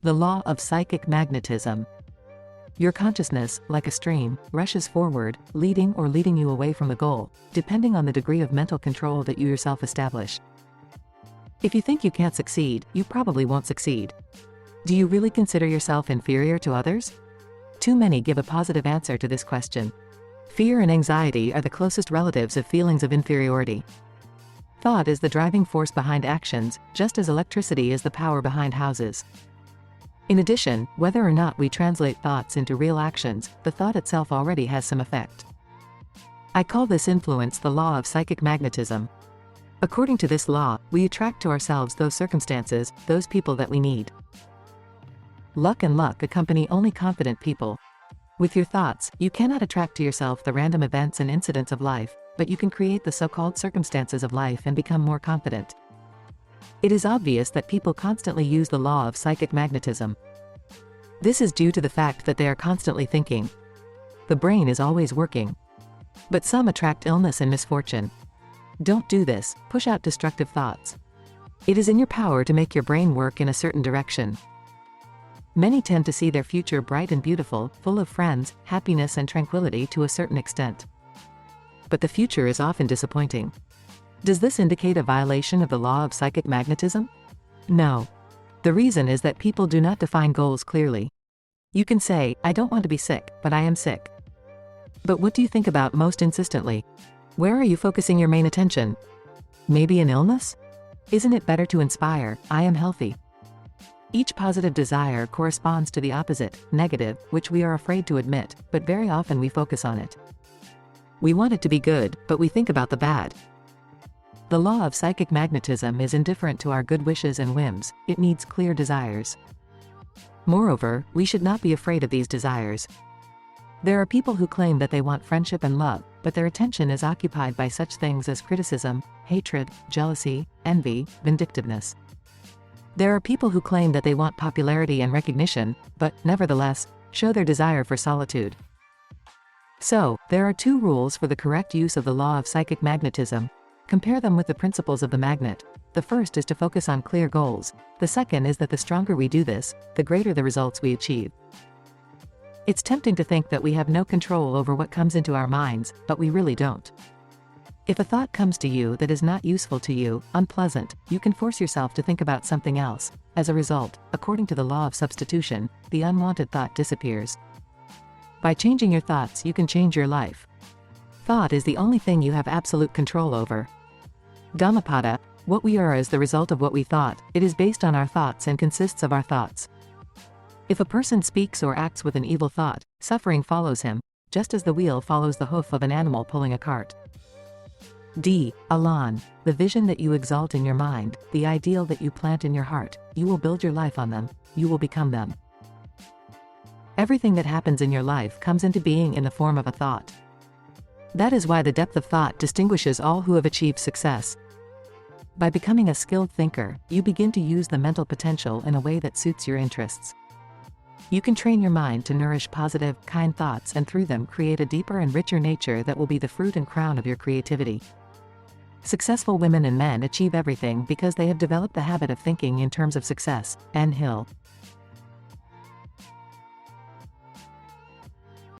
The law of psychic magnetism. Your consciousness, like a stream, rushes forward, leading or leading you away from the goal, depending on the degree of mental control that you yourself establish. If you think you can't succeed, you probably won't succeed. Do you really consider yourself inferior to others? Too many give a positive answer to this question. Fear and anxiety are the closest relatives of feelings of inferiority. Thought is the driving force behind actions, just as electricity is the power behind houses. In addition, whether or not we translate thoughts into real actions, the thought itself already has some effect. I call this influence the law of psychic magnetism. According to this law, we attract to ourselves those circumstances, those people that we need. Luck and luck accompany only confident people. With your thoughts, you cannot attract to yourself the random events and incidents of life, but you can create the so-called circumstances of life and become more confident. It is obvious that people constantly use the law of psychic magnetism. This is due to the fact that they are constantly thinking. The brain is always working. But some attract illness and misfortune. Don't do this, push out destructive thoughts. It is in your power to make your brain work in a certain direction. Many tend to see their future bright and beautiful, full of friends, happiness and tranquility to a certain extent. But the future is often disappointing. Does this indicate a violation of the law of psychic magnetism? No. The reason is that people do not define goals clearly. You can say, I don't want to be sick, but I am sick. But what do you think about most insistently? Where are you focusing your main attention? Maybe an illness? Isn't it better to inspire, I am healthy? Each positive desire corresponds to the opposite, negative, which we are afraid to admit, but very often we focus on it. We want it to be good, but we think about the bad. The law of psychic magnetism is indifferent to our good wishes and whims, it needs clear desires. Moreover, we should not be afraid of these desires. There are people who claim that they want friendship and love, but their attention is occupied by such things as criticism, hatred, jealousy, envy, vindictiveness. There are people who claim that they want popularity and recognition, but, nevertheless, show their desire for solitude. So, there are two rules for the correct use of the law of psychic magnetism. Compare them with the principles of the magnet. The first is to focus on clear goals. The second is that the stronger we do this, the greater the results we achieve. It's tempting to think that we have no control over what comes into our minds, but we really don't. If a thought comes to you that is not useful to you, unpleasant, you can force yourself to think about something else. As a result, according to the law of substitution, the unwanted thought disappears. By changing your thoughts, you can change your life. Thought is the only thing you have absolute control over. Dhammapada, what we are is the result of what we thought, it is based on our thoughts and consists of our thoughts. If a person speaks or acts with an evil thought, suffering follows him, just as the wheel follows the hoof of an animal pulling a cart. Alan, the vision that you exalt in your mind, the ideal that you plant in your heart, you will build your life on them, you will become them. Everything that happens in your life comes into being in the form of a thought. That is why the depth of thought distinguishes all who have achieved success. By becoming a skilled thinker, you begin to use the mental potential in a way that suits your interests. You can train your mind to nourish positive, kind thoughts and through them create a deeper and richer nature that will be the fruit and crown of your creativity. Successful women and men achieve everything because they have developed the habit of thinking in terms of success. N. Hill.